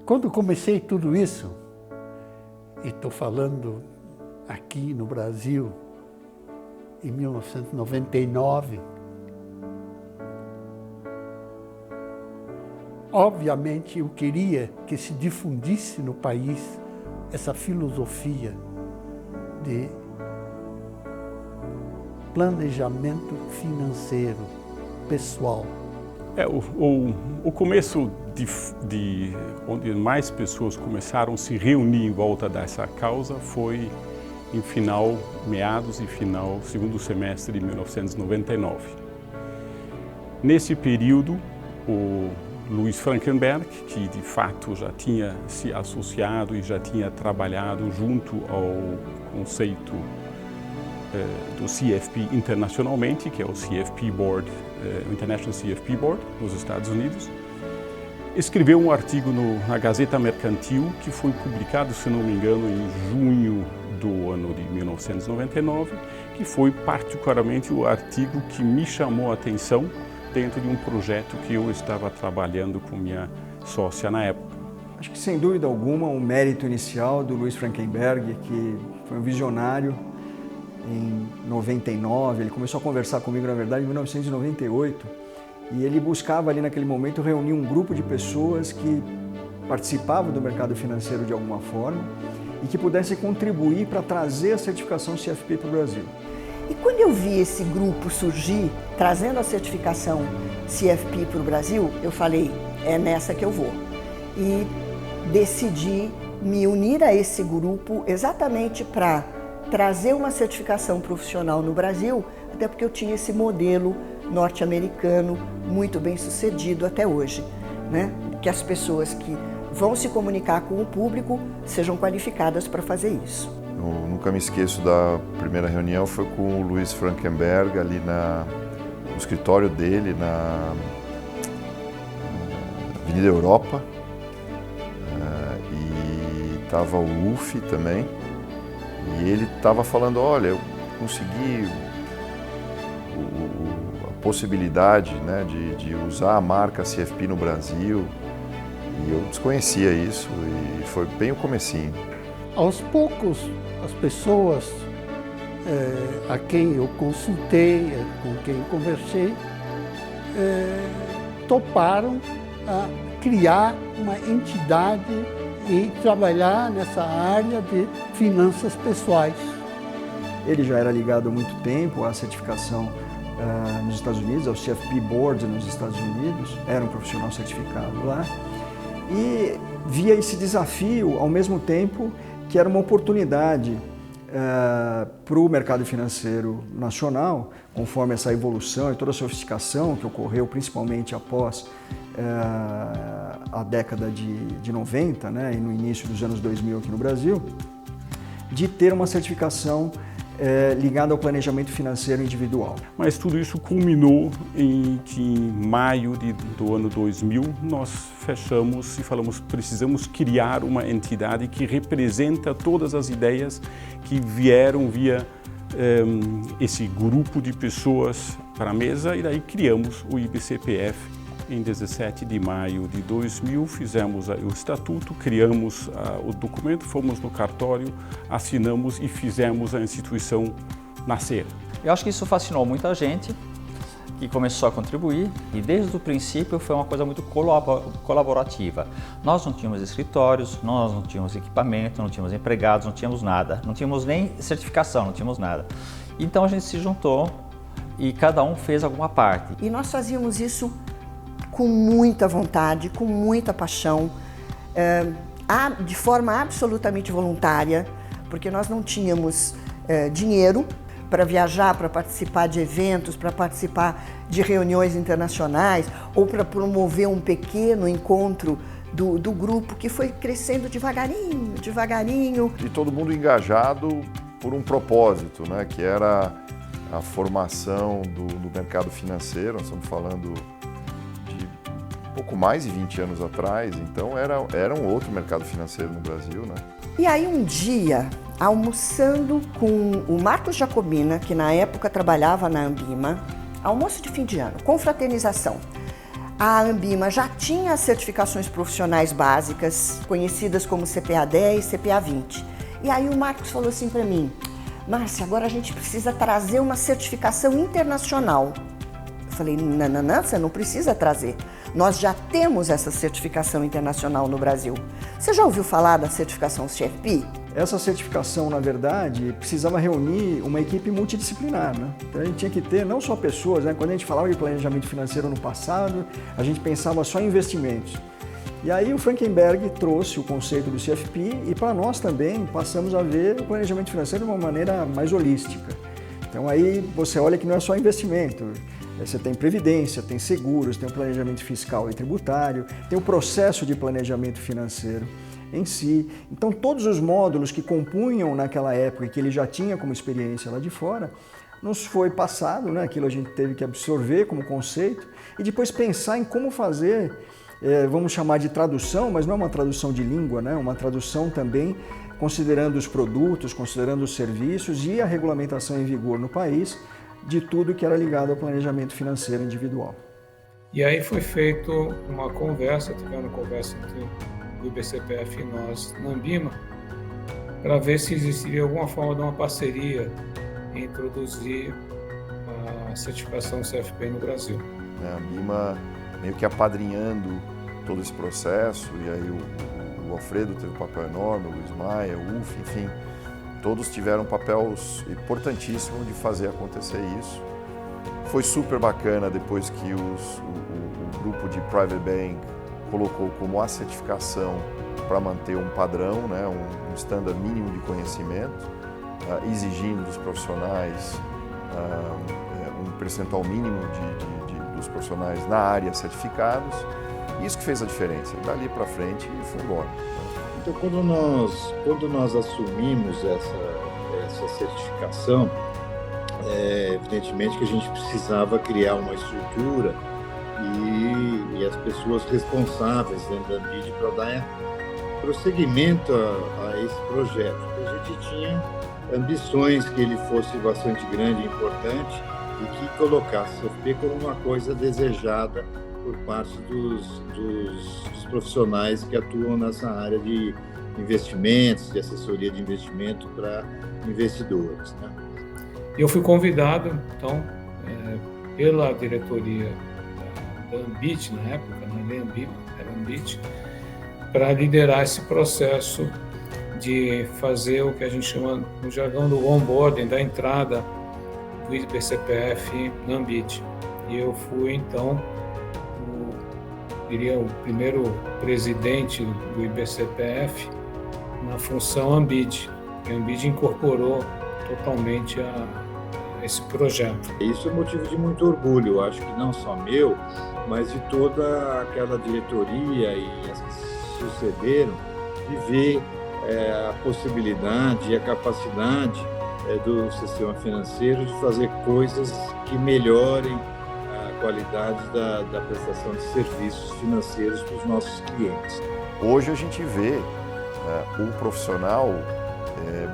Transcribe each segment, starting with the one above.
Quando comecei tudo isso, e estou falando aqui no Brasil, em 1999, obviamente eu queria que se difundisse no país essa filosofia de planejamento financeiro pessoal. O começo de onde mais pessoas começaram a se reunir em volta dessa causa foi em meados e final, segundo semestre de 1999. Nesse período, o Louis Frankenberg, que de fato já tinha se associado e já tinha trabalhado junto ao conceito do CFP internacionalmente, que é o CFP Board, o International CFP Board, nos Estados Unidos, escreveu um artigo na Gazeta Mercantil, que foi publicado, se não me engano, em junho do ano de 1999, que foi particularmente o artigo que me chamou a atenção dentro de um projeto que eu estava trabalhando com minha sócia na época. Acho que, sem dúvida alguma, o mérito inicial do Louis Frankenberg, que foi um visionário em 99, ele começou a conversar comigo, na verdade, em 1998, e ele buscava ali naquele momento reunir um grupo de pessoas que participavam do mercado financeiro de alguma forma e que pudessem contribuir para trazer a certificação CFP para o Brasil. E quando eu vi esse grupo surgir, trazendo a certificação CFP para o Brasil, eu falei, é nessa que eu vou. E decidi me unir a esse grupo exatamente para trazer uma certificação profissional no Brasil, até porque eu tinha esse modelo norte-americano muito bem sucedido até hoje, né? Que as pessoas que vão se comunicar com o público sejam qualificadas para fazer isso. Eu nunca me esqueço da primeira reunião, foi com o Louis Frankenberg ali no escritório dele na Avenida Europa, e estava o Uffi também. E ele estava falando, olha, eu consegui a possibilidade, né, de usar a marca CFP no Brasil, e eu desconhecia isso, e foi bem o comecinho. Aos poucos, as pessoas a quem eu consultei, com quem conversei, toparam a criar uma entidade e trabalhar nessa área de finanças pessoais. Ele já era ligado há muito tempo à certificação nos Estados Unidos, ao CFP Board nos Estados Unidos, era um profissional certificado lá, e via esse desafio ao mesmo tempo que era uma oportunidade para o mercado financeiro nacional, conforme essa evolução e toda a sofisticação que ocorreu principalmente após a década de 90, né, e no início dos anos 2000 aqui no Brasil, de ter uma certificação ligada ao planejamento financeiro individual. Mas tudo isso culminou em que em maio do ano 2000 nós fechamos e falamos, precisamos criar uma entidade que representa todas as ideias que vieram via esse grupo de pessoas para a mesa, e daí criamos o IBCPF. Em 17 de maio de 2000, fizemos o estatuto, criamos o documento, fomos no cartório, assinamos e fizemos a instituição nascer. Eu acho que isso fascinou muita gente que começou a contribuir, e desde o princípio foi uma coisa muito colaborativa. Nós não tínhamos escritórios, nós não tínhamos equipamento, não tínhamos empregados, não tínhamos nada, não tínhamos nem certificação, não tínhamos nada. Então a gente se juntou e cada um fez alguma parte. E nós fazíamos isso com muita vontade, com muita paixão, de forma absolutamente voluntária, porque nós não tínhamos dinheiro para viajar, para participar de eventos, para participar de reuniões internacionais ou para promover um pequeno encontro do grupo que foi crescendo devagarinho, devagarinho. E todo mundo engajado por um propósito, né, que era a formação do mercado financeiro. Nós estamos falando pouco mais de 20 anos atrás, então era um outro mercado financeiro no Brasil, né? E aí um dia, almoçando com o Marcos Jacobina, que na época trabalhava na Ambima, almoço de fim de ano, confraternização. A Ambima já tinha as certificações profissionais básicas, conhecidas como CPA 10, CPA 20. E aí o Marcos falou assim para mim: Márcia, agora a gente precisa trazer uma certificação internacional. Eu falei: não, você não precisa trazer. Nós já temos essa certificação internacional no Brasil. Você já ouviu falar da certificação CFP? Essa certificação, na verdade, precisava reunir uma equipe multidisciplinar, né? Então a gente tinha que ter não só pessoas, né? Quando a gente falava de planejamento financeiro no passado, a gente pensava só em investimentos. E aí o Frankenberg trouxe o conceito do CFP e para nós também passamos a ver o planejamento financeiro de uma maneira mais holística. Então aí você olha que não é só investimento, você tem previdência, tem seguros, tem o planejamento fiscal e tributário, tem o processo de planejamento financeiro em si. Então todos os módulos que compunham naquela época e que ele já tinha como experiência lá de fora, nos foi passado, né? Aquilo a gente teve que absorver como conceito e depois pensar em como fazer, vamos chamar de tradução, mas não é uma tradução de língua, né? Uma tradução também considerando os produtos, considerando os serviços e a regulamentação em vigor no país de tudo que era ligado ao planejamento financeiro individual. E aí foi feita uma conversa, tivemos uma conversa entre o IBCPF e nós na Ambima, para ver se existiria alguma forma de uma parceria em introduzir a certificação CFP no Brasil. A Ambima meio que apadrinhando todo esse processo, e aí o Alfredo teve um papel enorme, o Luiz Maia, o UF, enfim, todos tiveram um papel importantíssimo de fazer acontecer isso. Foi super bacana depois que o grupo de Private Bank colocou como a certificação para manter um padrão, né, um standard mínimo de conhecimento, exigindo dos profissionais um percentual mínimo dos profissionais na área certificados. Isso que fez a diferença. Dali para frente foi embora. Então, quando nós assumimos essa certificação, evidentemente que a gente precisava criar uma estrutura e as pessoas responsáveis dentro da Ambid para dar prosseguimento a esse projeto. A gente tinha ambições que ele fosse bastante grande e importante e que colocasse a CFP como uma coisa desejada por parte dos profissionais que atuam nessa área de investimentos, de assessoria de investimento para investidores, né? Eu fui convidado, então, pela diretoria da Ambit, na época, não era nem Ambima, era Ambit, para liderar esse processo de fazer o que a gente chama no jargão do onboarding, da entrada do IBCPF na Ambit. E eu fui, então, o primeiro presidente do IBCPF na função Ambit. A Ambit incorporou totalmente a esse projeto. Isso é motivo de muito orgulho, eu acho que não só meu, mas de toda aquela diretoria e as que sucederam, de ver a possibilidade e a capacidade do sistema financeiro de fazer coisas que melhorem a qualidade da prestação de serviços financeiros para os nossos clientes. Hoje a gente vê o profissional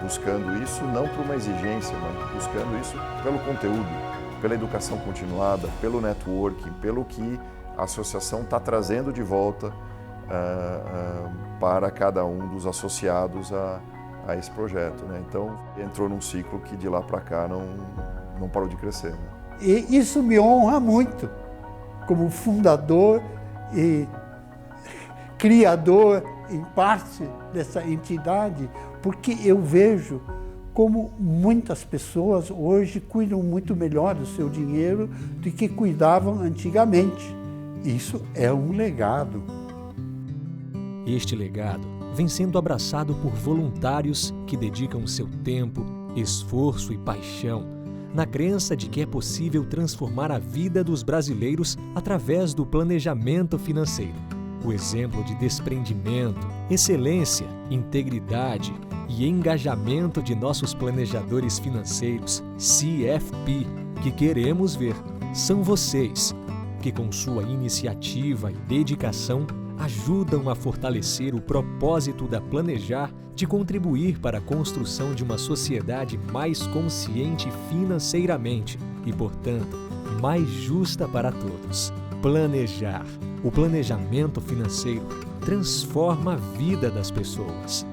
buscando isso não por uma exigência, mas buscando isso pelo conteúdo, pela educação continuada, pelo networking, pelo que a associação está trazendo de volta para cada um dos associados a esse projeto, né? Então, entrou num ciclo que de lá para cá não parou de crescer, né? E isso me honra muito, como fundador e criador, em parte, dessa entidade, porque eu vejo como muitas pessoas hoje cuidam muito melhor do seu dinheiro do que cuidavam antigamente. Isso é um legado. Este legado vem sendo abraçado por voluntários que dedicam seu tempo, esforço e paixão na crença de que é possível transformar a vida dos brasileiros através do planejamento financeiro. O exemplo de desprendimento, excelência, integridade e engajamento de nossos planejadores financeiros, CFP, que queremos ver, são vocês, que com sua iniciativa e dedicação ajudam a fortalecer o propósito da Planejar de contribuir para a construção de uma sociedade mais consciente financeiramente e, portanto, mais justa para todos. Planejar. O planejamento financeiro transforma a vida das pessoas.